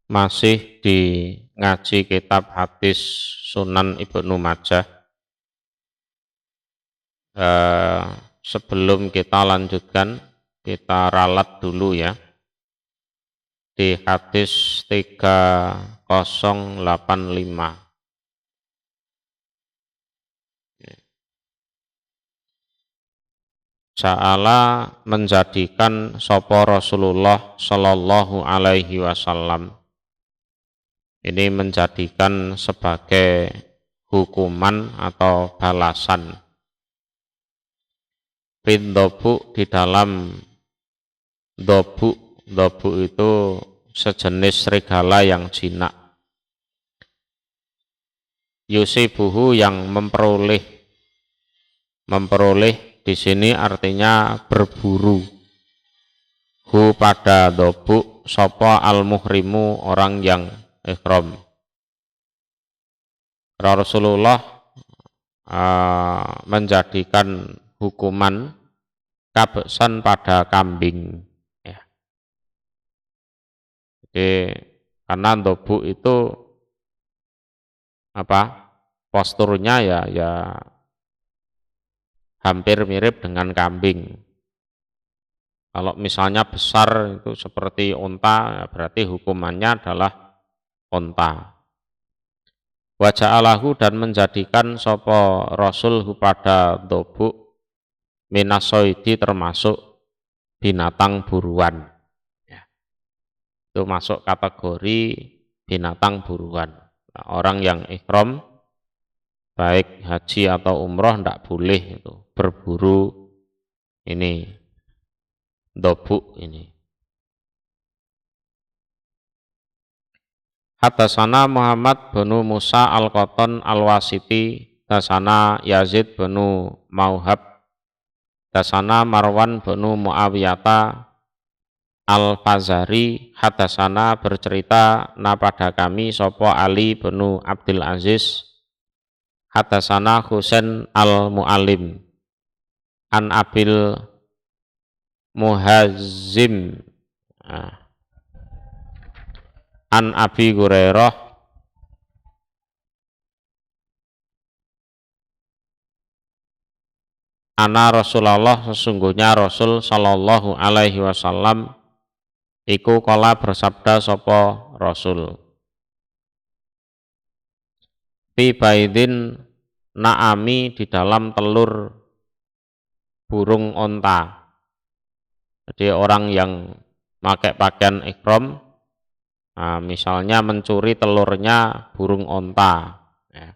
Masih di ngaji kitab hadis Sunan Ibnu Majah. Sebelum kita lanjutkan, kita ralat dulu ya di hadis 3085. Ja'ala menjadikan sapa Rasulullah Shallallahu Alaihi Wasallam. Ini menjadikan sebagai hukuman atau balasan. Dobu di dalam dobu itu sejenis serigala yang jinak. Yusibuhu yang memperoleh di sini artinya berburu. Hu pada dobu sopo al-muhrimu orang yang ihram. Rasulullah menjadikan hukuman kabesan pada kambing. Ya. Jadi karena dobu itu posturnya ya hampir mirip dengan kambing. Kalau misalnya besar itu seperti unta, berarti hukumannya adalah unta. Wa ja'alahu dan menjadikan sopo Rasul pada dobu minasoidi termasuk binatang buruan. Ya. Itu masuk kategori binatang buruan. Nah, orang yang ihram baik haji atau umroh tidak boleh itu berburu ini dobu ini. Hadasana Muhammad bin Musa al-Qattan al-Wasiti, dasana Yazid bin Mauhab, dasana Marwan bin Muawiyata al-Fazari, hadasana bercerita na pada kami sopo Ali bin Abdul Aziz, hadasana Husain al-Mu'alim an Abil Muhazzim an Abi Hurairah ana Rasulullah sesungguhnya Rasul sallallahu alaihi wasallam iku kala bersabda sapa Rasul fi baidin naami di dalam telur burung onta. Jadi orang yang pakai pakaian ihram, misalnya mencuri telurnya burung onta, ya.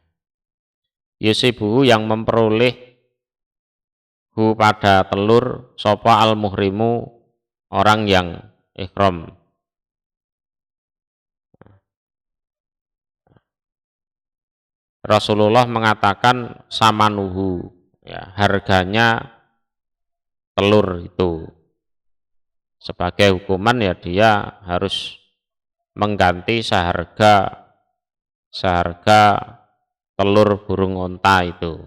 Yusibuhu yang memperoleh hu pada telur sopa al-muhrimu orang yang ihram. Rasulullah mengatakan samanuhu, ya, harganya telur itu. Sebagai hukuman ya dia harus mengganti seharga telur burung onta itu.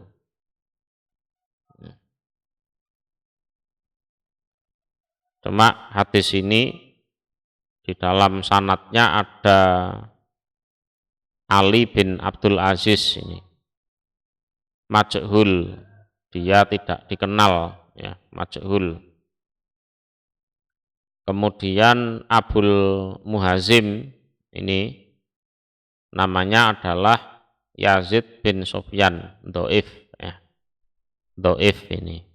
Cuma hadis ini di dalam sanadnya ada Ali bin Abdul Aziz ini. Majhul, dia tidak dikenal, ya, majhul. Kemudian Abul Muhazim ini namanya adalah Yazid bin Sufyan, doif, ya. Doif ini.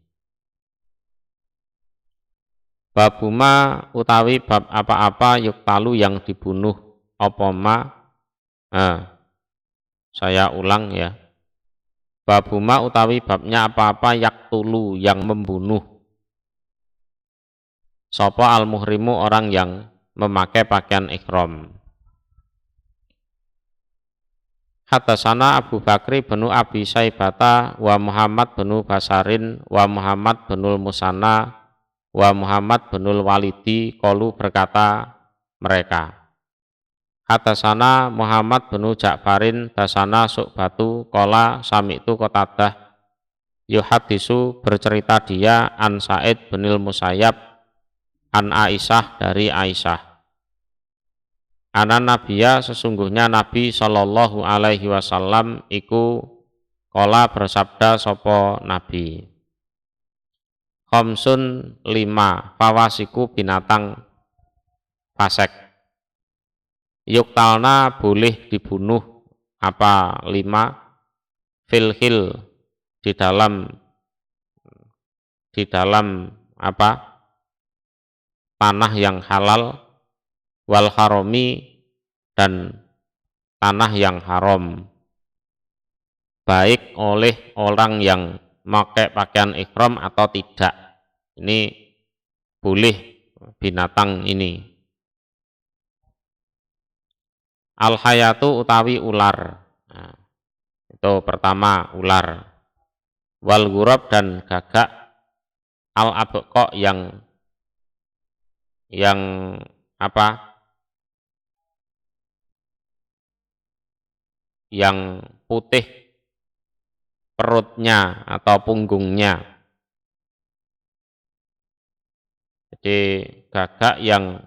Babuma utawi bab apa-apa yuktalu yang dibunuh opoma. Saya ulang ya. Babuma utawi babnya apa-apa yaktulu yang membunuh. Sapa al-muhrimu orang yang memakai pakaian ihram. Hadasana Abu Bakri bin Abi Saibata wa Muhammad bin Basarin wa Muhammad bin Musanna wa Muhammad bin Walidi qalu berkata mereka. Hadasana Muhammad bin Ja'farin dasana Su'batu qala sami'tu Qatadah yuhadisu bercerita dia an Sa'id bin Musayyab an Aisyah dari Aisyah. Anan nabiya sesungguhnya Nabi sallallahu alaihi wasallam iku qala bersabda sapa Nabi. Khamsun 5 fawasiku binatang fasek. Yuktalna boleh dibunuh apa 5 filhil di dalam apa tanah yang halal wal harami dan tanah yang haram, baik oleh orang yang memakai pakaian ihram atau tidak. Ini boleh binatang ini. Al hayatu utawi ular. Nah, itu pertama ular. Wal ghurab dan gagak. Al abqa yang apa? Yang putih perutnya atau punggungnya. Jadi gagak yang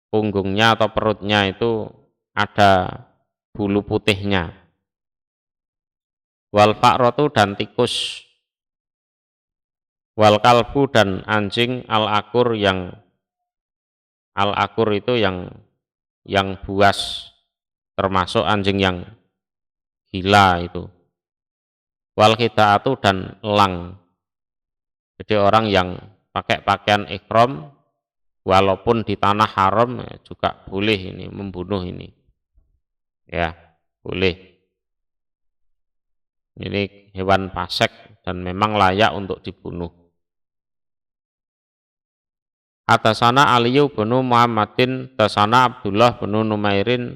punggungnya atau perutnya itu ada bulu putihnya. Wal fa'ratu dan tikus. Wal kalbu dan anjing al akur itu yang buas, termasuk anjing yang gila itu. Wal khida'atu dan elang. Jadi orang yang pakai pakaian ihram walaupun di tanah haram juga boleh ini membunuh ini. Ya, boleh. Ini hewan fasik dan memang layak untuk dibunuh. Atasana Aliyu bin Muhammadin, tasana Abdullah bin Numairin,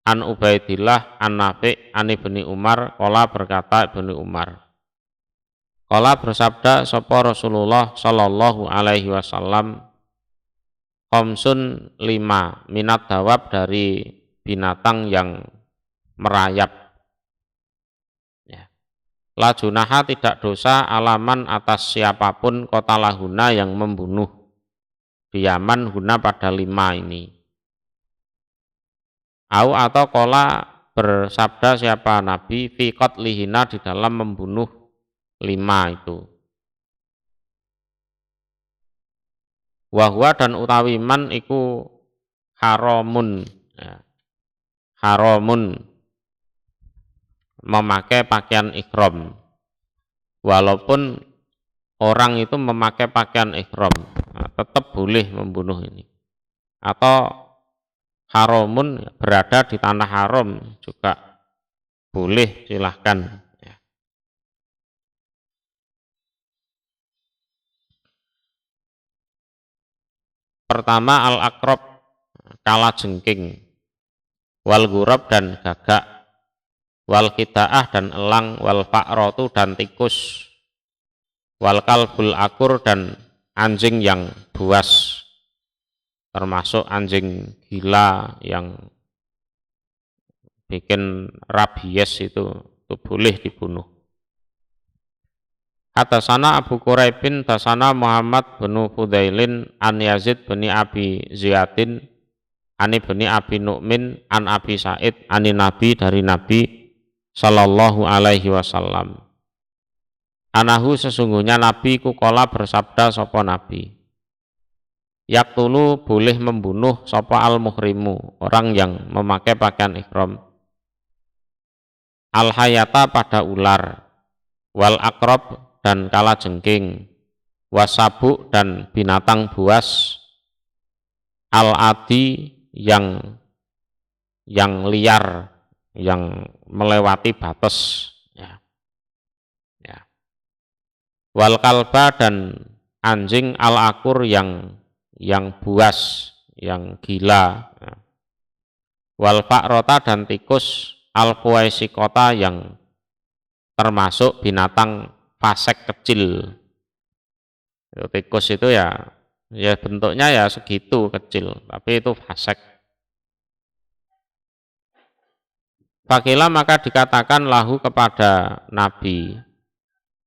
an Ubaidillah, an Nafi', an Ibni Umar, qala berkata Ibni Umar. Qala bersabda sapa Rasulullah sallallahu alaihi wasallam, khamsun 5 minat dawab dari binatang yang merayap. Ya. La junaha tidak dosa alaman atas siapapun kota lahuna yang membunuh. Diaman guna pada 5 ini. Au atau kola bersabda siapa Nabi fi qatlihina di dalam membunuh 5 itu. Wahwa dan utawi man iku haramun. Ya. Haramun memakai pakaian ihram. Walaupun orang itu memakai pakaian ihram, tetap boleh membunuh ini. Atau haramun berada di tanah haram juga boleh, silahkan. Ya. Pertama al-akrab, kalajengking, wal ghurab dan gagak, wal khida'ah dan elang, wal fa'ratu dan tikus, wal kalbul akur dan anjing yang buas, termasuk anjing gila yang bikin rabies itu boleh dibunuh. Hatasana Abu Quraibin, tasana Muhammad bin Fudailin, an Yazid bin Abi Ziyadin, ani bin Abi Nu'min, an Abi Sa'id, ani Nabi dari Nabi sallallahu alaihi wasallam. Anahu sesungguhnya Nabi kukola bersabda sapa Nabi. Yaktulu boleh membunuh sapa al-muhrimu, orang yang memakai pakaian ihram. Al-hayata pada ular, wal akrab dan kalajengking, wasabu dan binatang buas, al-adi yang liar, yang melewati batas, ya. Ya. Wal kalba dan anjing al-akur yang buas, yang gila, ya. Wal fa'rota dan tikus al-fuwaisikota yang termasuk binatang fasek kecil. Tikus itu ya bentuknya ya segitu kecil, tapi itu fasek. Fakila maka dikatakan lahu kepada Nabi.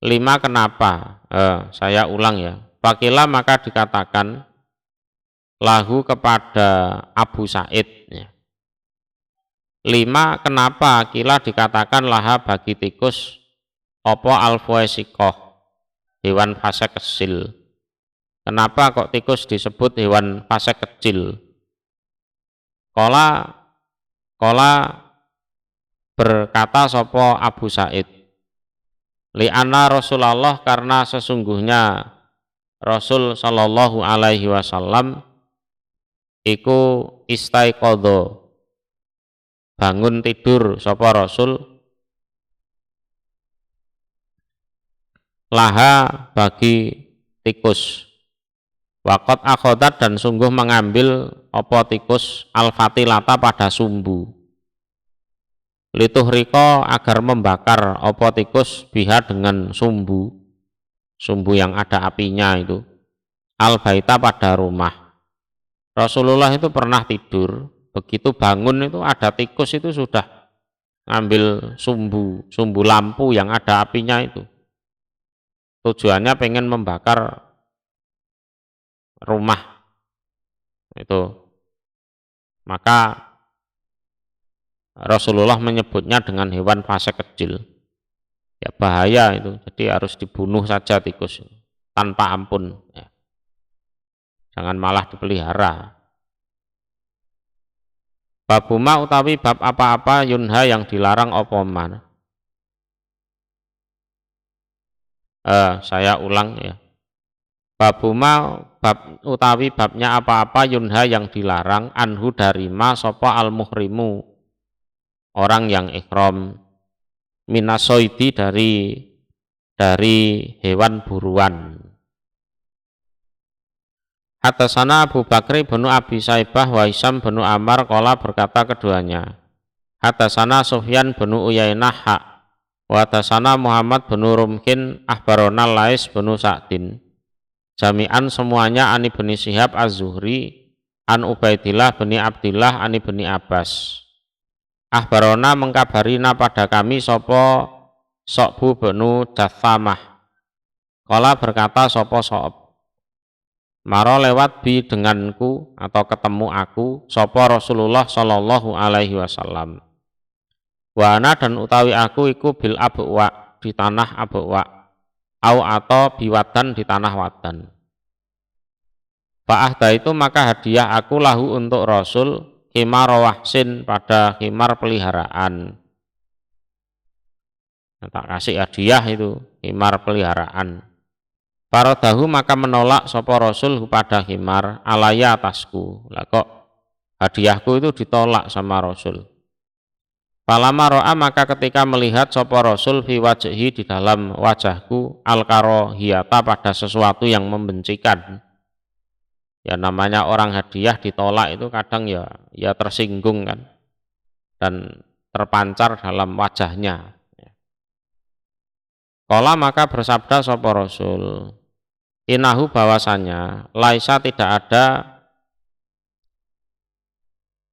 5 kenapa? Saya ulang ya. Fakila maka dikatakan lahu kepada Abu Sa'id ya. 5. Kenapa kila dikatakan laha bagi tikus apa al-fuesikoh, hewan fase kecil? Kenapa kok tikus disebut hewan fase kecil? Kola berkata sopo Abu Sa'id, li'anna Rasulullah, karena sesungguhnya Rasul sallallahu alaihi wasallam iku istaiqadha, bangun tidur sapa Rasul, laha bagi tikus, waqat akhodat, dan sungguh mengambil apa tikus al-fatilata pada sumbu, lituhriko, agar membakar apa tikus biha dengan sumbu yang ada apinya itu, al-baita pada rumah. Rasulullah itu pernah tidur, begitu bangun itu ada tikus itu sudah ngambil sumbu lampu yang ada apinya itu. Tujuannya pengen membakar rumah itu. Maka Rasulullah menyebutnya dengan hewan fase kecil. Ya bahaya itu, jadi harus dibunuh saja tikus tanpa ampun ya. Jangan malah dipelihara. Babuma utawi bab apa-apa yunha yang dilarang apa man. Saya ulang ya. Babuma bab utawi babnya apa-apa yunha yang dilarang anhu dari ma sapa al muhrimu, orang yang ihram, minasoidi dari hewan buruan. Hatasana Abu Bakri bin Abi Saibah wa Hisam bin Ammar qala, berkata keduanya. Hatasana Sufyan bin Uyainah hak, wa hatasana Muhammad bin Rumkin ahbarona Lais bin Sa'din. Jami'an semuanya ani bin Syihab Az-Zuhri an Ubaidillah bin Abdillah ani bin Abbas. Ahbarona mengkabarina pada kami sopo Sokbu bin Dathamah. Qala berkata sopo So'b, maro lewat bi denganku atau ketemu aku sopo Rasulullah sallallahu alaihi wasallam. Wa ana, dan utawi aku iku bil abwa, di tanah abwa, au atau biwadan, di tanah wadan. Fa'ahda itu maka hadiah aku lahu untuk Rasul khimar wahsin, pada khimar peliharaan. Tak kasih hadiah itu khimar peliharaan. Faradahu, maka menolak sapa Rasul pada khimar alaya atasku. Lah kok hadiahku itu ditolak sama Rasul. Falama ro'a, maka ketika melihat sapa Rasul fi wajhi, di dalam wajahku, al-karohiyata, pada sesuatu yang membencikan. Ya namanya orang hadiah ditolak itu kadang ya tersinggung kan, dan terpancar dalam wajahnya. Qala, maka bersabda sapa Rasul, inahu, bahwasanya laisa, tidak ada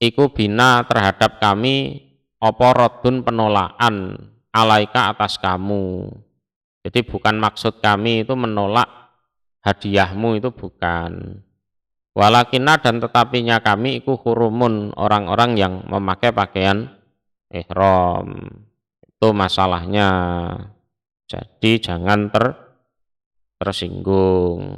iku bina, terhadap kami apa rodun, penolakan alaika, atas kamu. Jadi bukan maksud kami itu menolak hadiahmu, itu bukan. Walakina, dan tetapinya kami iku hurumun, orang-orang yang memakai pakaian ihram. Itu masalahnya. Jadi jangan tersinggung.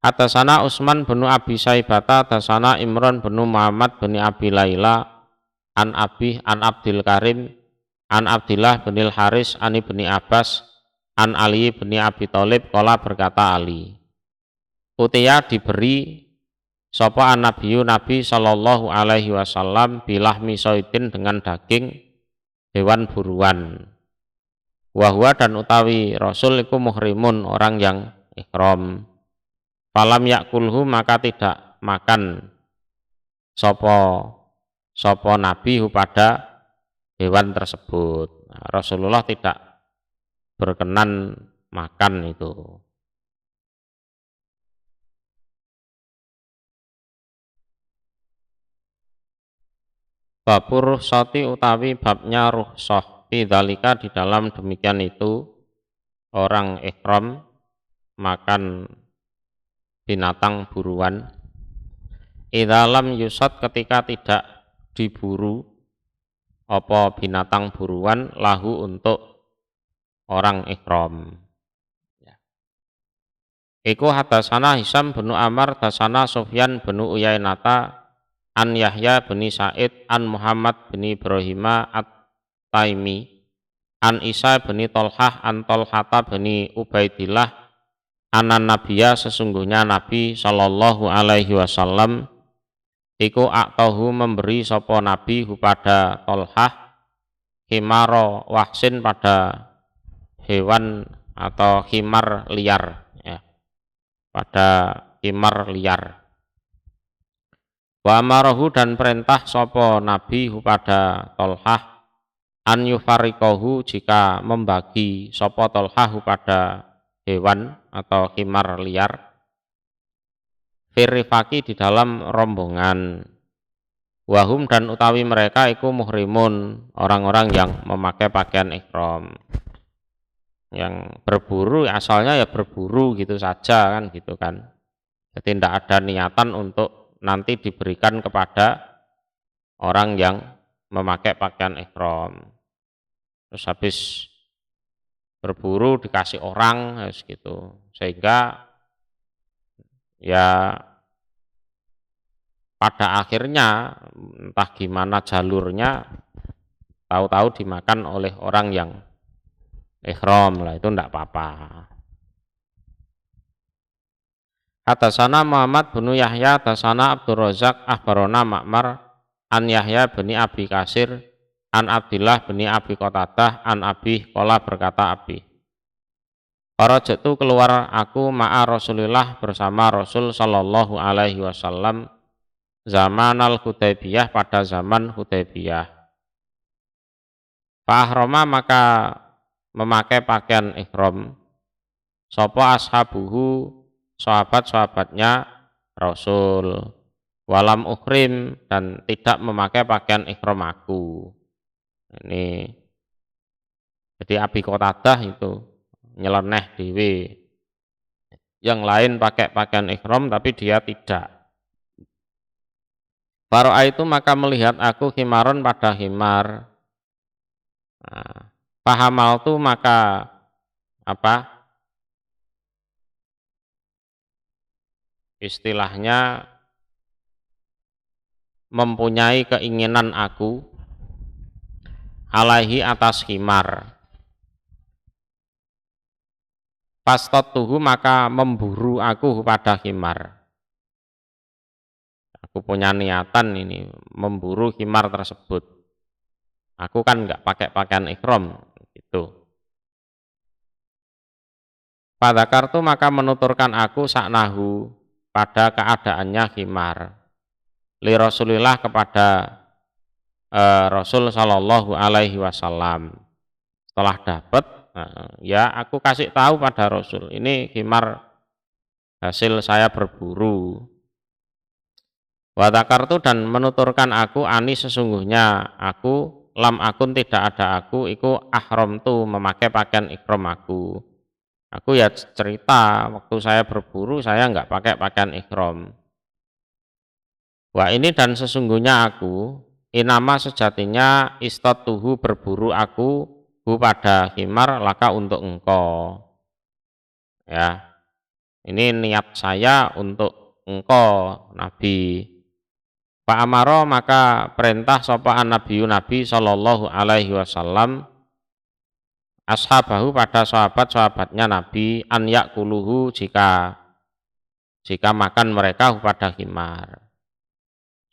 Atasana Utsman bin Abi Saibata, atasana Imran bin Muhammad bin Abi Laila, an Abdil Karim, an Abdillah bin Haris, an Ibni Abbas, an Ali bin Abi Thalib, qala, berkata Ali, utiya, diberi sapa an-nabiyyu, Nabi sallallahu alaihi wasallam, bilahmi soitin, dengan daging hewan buruan. Wahwa, dan utawi Rasul iku muhrimun, orang yang ihram. Falam yakulhu, maka tidak makan sopo Nabi pada hewan tersebut. Nah, Rasulullah tidak berkenan makan itu. Babur ruhsati, utawi babnya ruhsah, dzalika, di dalam demikian itu, orang ihram makan binatang buruan. Idza lam yusad, ketika tidak diburu apa binatang buruan, lahu untuk orang ihram. Iku hadasana Hisam bin Amar dasana Sufyan bin Uyainata an Yahya bin Sa'id an Muhammad bin Ibrahima at-Taimi an Isa bin Tolhah an Tolhata bin Ubaidillah anan Nabiya, sesungguhnya Nabi sallallahu alaihi wasallam iku aktahu, memberi sapa Nabi pada Tolhah himaro wahsin, pada hewan atau himar liar, ya, pada himar liar. Wa amarahu, dan perintah sapa Nabi pada Tolhah an yufarikohu, jika membagi sapa Tolhah pada hewan atau himar liar, firifaki, di dalam rombongan, wahum, dan utawi mereka iku muhrimun, orang-orang yang memakai pakaian ihram. Yang berburu asalnya ya berburu gitu saja kan, gitu kan. Jadi tidak ada niatan untuk nanti diberikan kepada orang yang memakai pakaian ihram. Terus habis berburu dikasih orang, harus gitu. Sehingga ya pada akhirnya entah gimana jalurnya, tahu-tahu dimakan oleh orang yang ihram lah, itu enggak apa-apa. Hadasana Muhammad bin Yahya hadasana Abdul Razak akhbarona Ma'mar an Yahya bin Abi Kasir an Abdillah bin Abi Qatadah an Abi qala, berkata Abi, Qarajatu, keluar aku ma'a Rasulillah, bersama Rasul sallallahu alaihi wasallam, zaman al-Hudaybiyah, pada zaman Hudaybiyah. Fahroma, maka memakai pakaian ihram sapa ashabuhu, sahabat-sahabatnya Rasul, walam uhrim, dan tidak memakai pakaian ihram aku. Ini jadi Abi Qatadah itu nyeleneh dewe, yang lain pakai pakaian ihram tapi dia tidak. Faro'a itu, maka melihat aku himaron, pada himar. Nah, pahamal tu, maka apa istilahnya, mempunyai keinginan aku alaihi, atas himar. Fastatuhu, maka memburu aku pada himar. Aku punya niatan ini memburu himar tersebut. Aku kan enggak pakai pakaian ihram gitu. Pada kartu, maka menuturkan aku saknahu, pada keadaannya himar, li Rasulillah, kepada Rasul sallallahu alaihi wasallam. Setelah dapat, ya aku kasih tahu pada Rasul, ini himar hasil saya berburu. Wa dzakartu, dan menuturkan aku ani, sesungguhnya aku, lam akun, tidak ada aku, iku ahram tu, memakai pakaian ihram aku. Aku ya cerita waktu saya berburu saya enggak pakai pakaian ihram. Wah, ini, dan sesungguhnya aku, inama, sejatinya, istatuhu, berburu aku hu, pada himar, laka, untuk engkau. Ya, ini niat saya untuk engkau Nabi. Pak Amaro, maka perintah sopaan Nabi sallallahu alaihi wasallam ashabahu, pada sahabat-sahabatnya Nabi, an yakuluhu, jika makan mereka pada himar.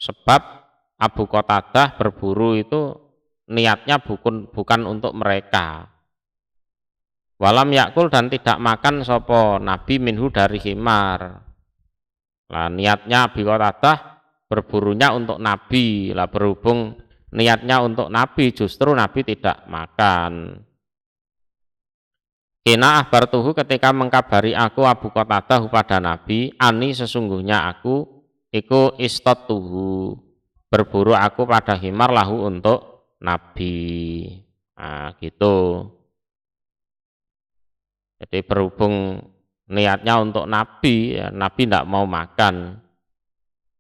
Sebab Abu Qatadah berburu itu niatnya bukan untuk mereka. Walam yakul, dan tidak makan sopo Nabi minhu, dari himar. Lah niatnya Abu Qatadah berburunya untuk Nabi. Lah berhubung niatnya untuk Nabi, justru Nabi tidak makan. Kina akhbartuhu, ketika mengkabari aku Abu Qatadah pada Nabi, ani, sesungguhnya aku, iku istatuhu, berburu aku pada himar, lahu, untuk Nabi. Nah gitu. Jadi berhubung niatnya untuk Nabi, ya, Nabi tidak mau makan.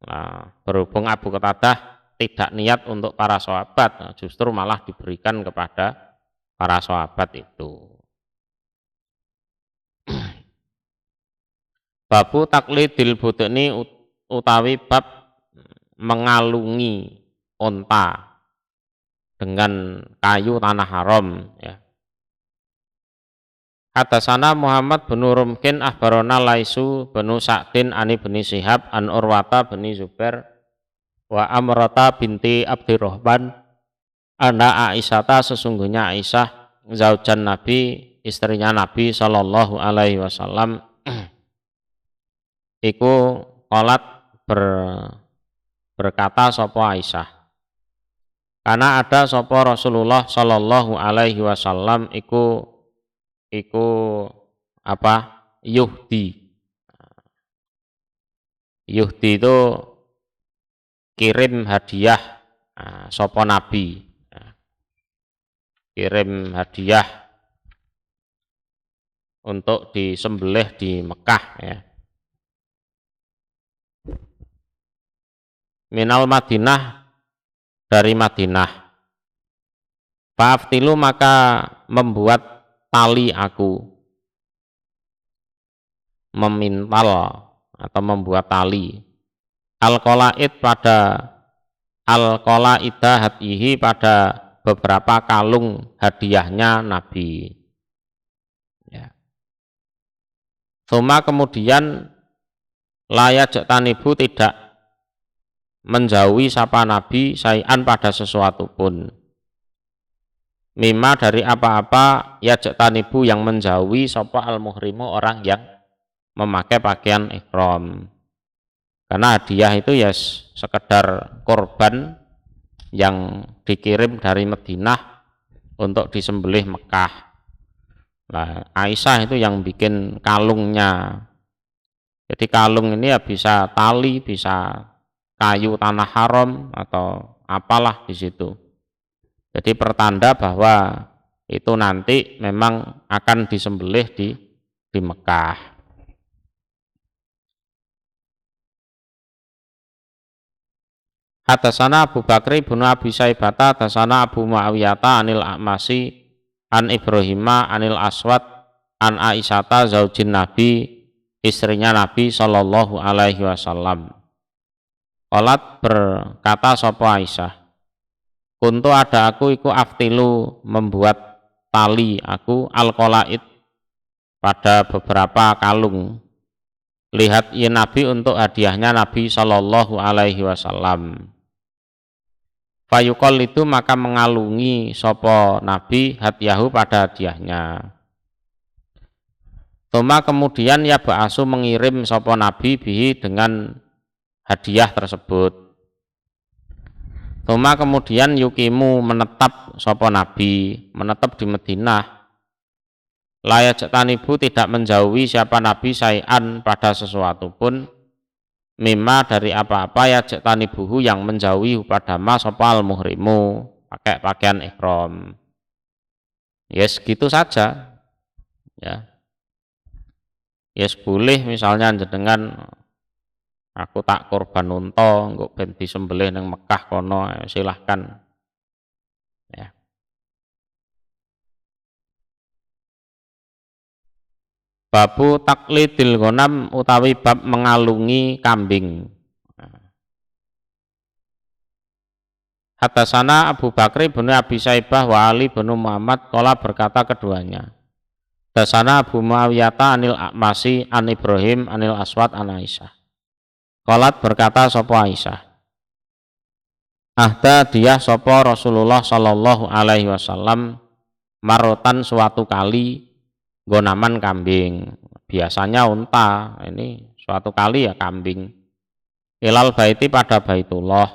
Nah, berhubung Abu Qatadah tidak niat untuk para sahabat, nah, justru malah diberikan kepada para sahabat itu. Babu taklidil budeni utawi bab mengalungi onta dengan kayu tanah haram, ya. Hadasana Muhammad bin Rumkin akhbarona Laisu bin Sa'din ani bin Syihab an Urwata bin Zubair wa Amrata binti Abdurrahman anna Aisyata sesungguhnya Aisyah zaujan Nabi istrinya Nabi sallallahu alaihi wasallam iku qalat berkata sapa Aisyah karena ada sapa Rasulullah sallallahu alaihi wasallam iku apa yuhdi itu kirim hadiah sapa Nabi, kirim hadiah untuk disembelih di Mekah, ya. Minal Madinah, dari Madinah. Fa'aftilu maka membuat tali aku, memintal atau membuat tali. Al-qolaid pada al-qolaidah hadihi pada beberapa kalung hadiahnya Nabi, ya. Suma kemudian layak tanibu tidak menjauhi sapa Nabi sayan pada sesuatu pun. Mima dari apa-apa ya tanibu yang menjauhi sapa al-muhrimu orang yang memakai pakaian ihram. Karena hadiah itu ya sekedar korban yang dikirim dari Madinah untuk disembelih Mekah. Nah, Aisyah itu yang bikin kalungnya. Jadi kalung ini ya bisa tali, bisa kayu tanah haram atau apalah di situ. Jadi pertanda bahwa itu nanti memang akan disembelih di Mekah. Hadasana Abu Bakri bin Abi Saibata, hadasana Abu Muawiyata anil A'masi an Ibrahima anil Aswad an Aisyata zaujin Nabi, istrinya Nabi sallallahu alaihi wasallam. Qalat berkata sapa Aisyah, kuntu ada aku iku aftilu membuat tali aku al-qolaid pada beberapa kalung. Lihat ya Nabi untuk hadiahnya Nabi sallallahu alaihi wasallam. Fayuqal itu maka mengalungi sopo Nabi hadiahu pada hadiahnya. Tuma kemudian ya ba'asu mengirim sopo Nabi bihi dengan hadiah tersebut. Tuma kemudian yukimu menetap sopo Nabi, menetap di Madinah. Layak tanibu tidak menjauhi siapa Nabi sayan pada sesuatu pun. Mimma dari apa-apa ya tanibuhu yang menjauhi pada ma sopal muhrimu pakai pakaian ihram. Yes gitu saja, ya. Yes boleh misalnya jenengan aku tak korban unta engko ben disembelih nang Mekah kono, silahkan, ya. Babu taklidil ghanam utawi bab mengalungi kambing. Hadasana Abu Bakri bin Abi Saibah wa Ali bin Muhammad qala berkata keduanya. Hadasana Abu Muawiyata anil A'masi an Ibrahim anil Aswad an Aisyah. Qalat berkata sapa Aisyah. Ahda dia sapa Rasulullah sallallahu alaihi wasallam marotan suatu kali gonaman kambing, biasanya unta, ini suatu kali ya kambing. Ilal baiti pada Baitullah.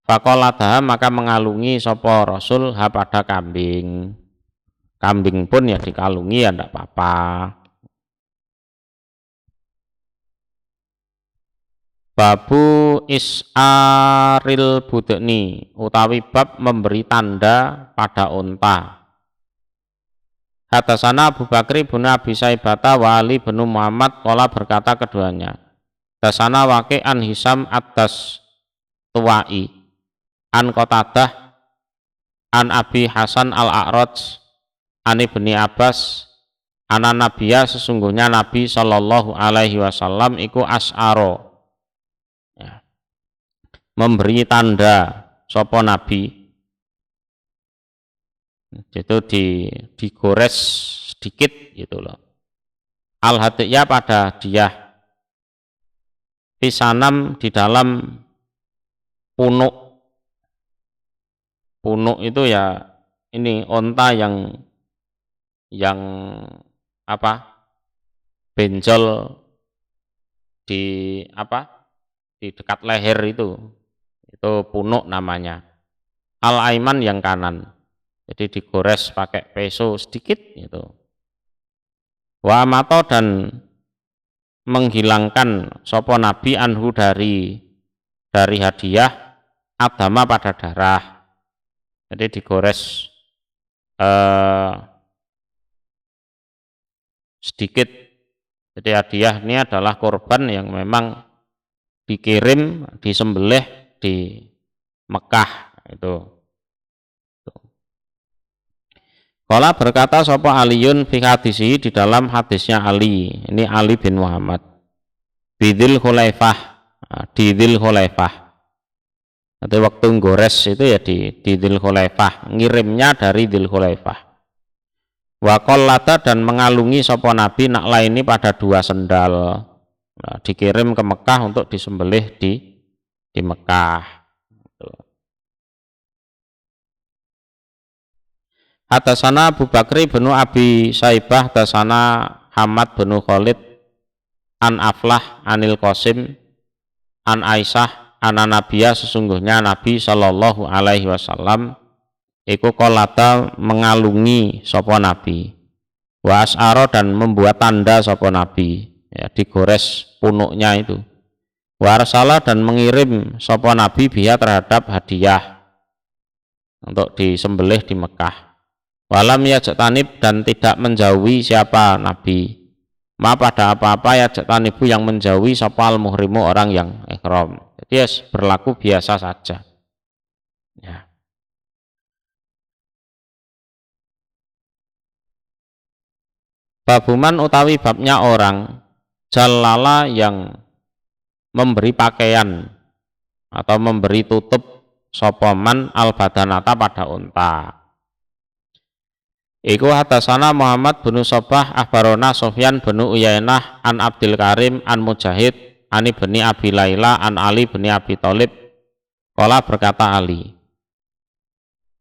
Faqaladah maka mengalungi sapa Rasul ha pada kambing. Kambing pun ya dikalungi ya ndak apa-apa. Babu is'aril budni utawi bab memberi tanda pada unta. Hadatsana Abu Bakri bin Abi Saibata wa Ali bin Muhammad qala berkata keduanya. Hadatsana Waqi' an Hisam atas Tuwai an Qatadah an Abi Hasan al-A'raj an Ibni Abbas ana Nabiya sesungguhnya Nabi sallallahu alaihi wasallam iku as'aro, ya, memberi tanda sapa Nabi itu digores sedikit gitu loh, al hadiyah pada hadiah, pisanam di dalam punuk. Punuk itu ya ini onta yang apa, benjol di apa, di dekat leher itu punuk namanya. Al aiman yang kanan, jadi digores pakai peso sedikit itu. Wa amato dan menghilangkan sopo Nabi anhu dari hadiah adama pada darah, jadi digores sedikit. Jadi hadiah ini adalah korban yang memang dikirim, disembelih di Mekah itu. Qala berkata sapa Aliun fi hadisi di dalam hadisnya Ali, ini Ali bin Muhammad, bidil khulaifah, di Dzil Khulaifah. Nanti waktu gores itu ya di Dzil Khulaifah, ngirimnya dari Dzil Khulaifah. Wa qallata dan mengalungi sapa Nabi nakla ini pada dua sendal. Nah, dikirim ke Mekah untuk disembelih di Mekah. Hadatsana Abu Bakri bin Abi Saibah, hadatsana Hamad bin Khalid an Aflah anil Qasim an Aisyah ana Nabiya sesungguhnya Nabi sallallahu alaihi wasallam iku kolata mengalungi sapa Nabi, wa as'aro dan membuat tanda sapa Nabi, ya, digores punuknya itu, wa arsala dan mengirim sapa Nabi biha terhadap hadiah untuk disembelih di Mekah. Walam yajtanib dan tidak menjauhi siapa Nabi ma pada apa-apa yajtanibu yang menjauhi sapa al-muhrimu orang yang ihram. Jadi ya berlaku biasa saja, ya. Babuman utawi babnya orang jalala yang memberi pakaian atau memberi tutup sopoman al badanata pada unta. Iku hadatsana Muhammad bin Sobah akhbarona Sufyan bin Uyainah an Abdul Karim an Mujahid an ibni Abi Laila an Ali bin Abi Thalib. Qala berkata Ali,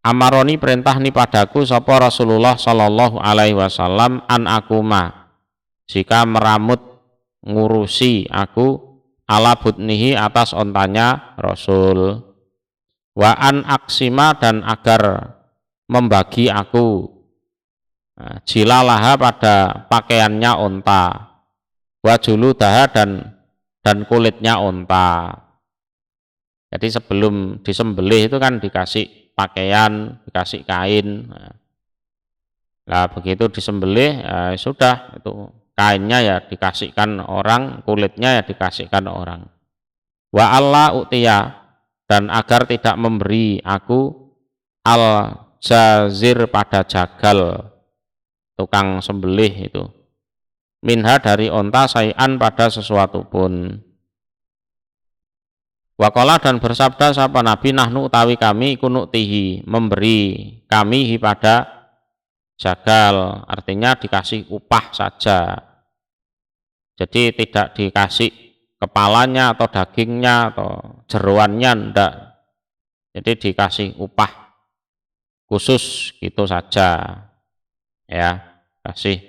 amaroni perintah ni padaku sapa Rasulullah sallallahu alaihi wasallam an akuma, jika meramut ngurusi aku ala butnihi atas ontanya Rasul, wa an aksima dan agar membagi aku jilalaha pada pakaiannya onta, wa juludaha dan kulitnya onta. Jadi sebelum disembelih itu kan dikasih pakaian, dikasih kain. Nah, begitu disembelih sudah itu kainnya ya dikasihkan orang, kulitnya ya dikasihkan orang. Wa alla utiya dan agar tidak memberi aku al jazir pada jagal tukang sembelih itu, minha dari onta sayan pada sesuatu pun. Waqala dan bersabda sapa Nabi nahnu utawi kami iku nuktihi memberi kami pada jagal, artinya dikasih upah saja. Jadi tidak dikasih kepalanya atau dagingnya atau jeroannya, ndak. Jadi dikasih upah khusus gitu saja, ya, kasih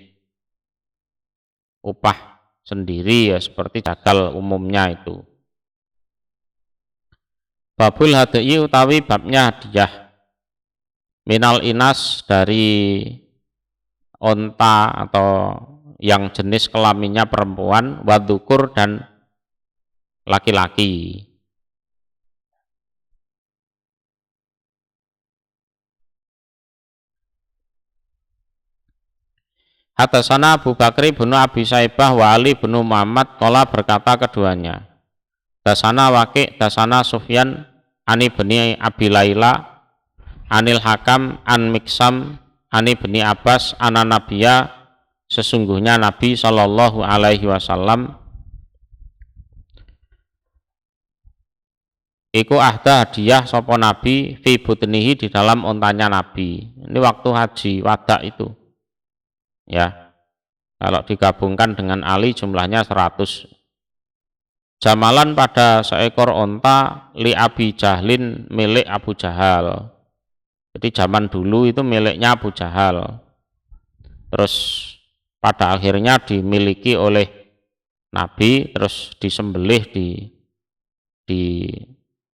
upah sendiri ya seperti jagal umumnya itu. Babul hadiyi utawi babnya hadiah, minal inas dari onta atau yang jenis kelaminnya perempuan, wadzukur dan laki-laki. Hadatsana Abu Bakri bin Abi Saibah wa Ali bin Muhammad qala berkata keduanya. Dasana Waqi' dasana Sufyan ani bani Abi Laila anil Hakam an Miksam ani bani Abbas ana Nabiya sesungguhnya Nabi sallallahu alaihi wasallam iku ahda hadiah sapa Nabi fi butnihi di dalam ontanya Nabi. Ini waktu haji wada itu. Ya. Kalau digabungkan dengan Ali jumlahnya 100. Jamalan pada seekor onta li Abi Jahlin milik Abu Jahal. Jadi zaman dulu itu miliknya Abu Jahal. Terus pada akhirnya dimiliki oleh Nabi, terus disembelih di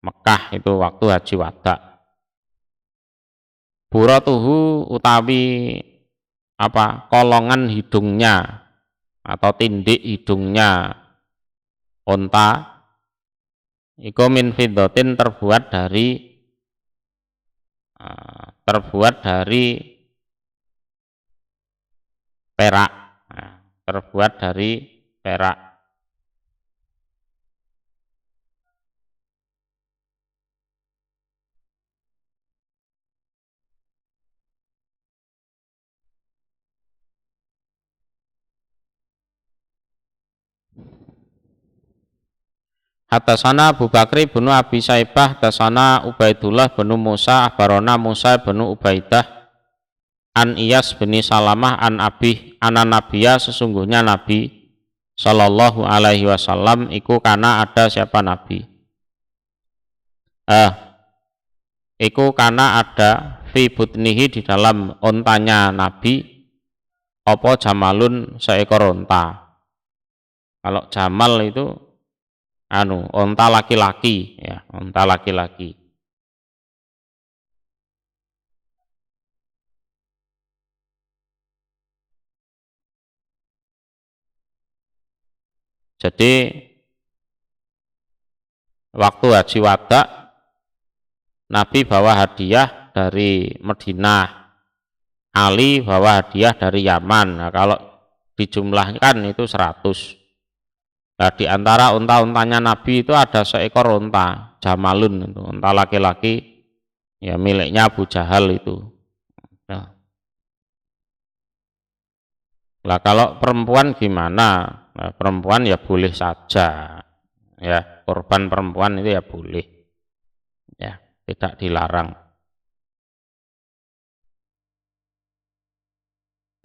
Mekah itu waktu haji wada. Buratuhu utawi kolongan hidungnya atau tindik hidungnya onta iku min fiddatin terbuat dari perak. Terbuat dari perak. Hadatsana Abu Bakri bin Abi Saibah hadatsana Ubaidullah bin Musa akhbarana Musa bin Ubaidah an Iyas bin Salamah an Abi ana Nabiya sesungguhnya Nabi sallallahu alaihi wasallam iku kana ada siapa Nabi iku kana ada fi butnihi di dalam ontanya Nabi apa jamalun seekor onta. Kalau jamal itu onta laki-laki ya, onta laki-laki. Jadi waktu haji wada Nabi bawa hadiah dari Madinah, Ali bawa hadiah dari Yaman. Nah, kalau dijumlahkan itu 100. Nah, di antara unta-untanya Nabi itu ada seekor unta, jamalun itu, unta laki-laki ya miliknya Abu Jahal itu. Nah, kalau perempuan gimana? Nah, perempuan ya boleh saja. Ya, korban perempuan itu ya boleh. Ya, tidak dilarang.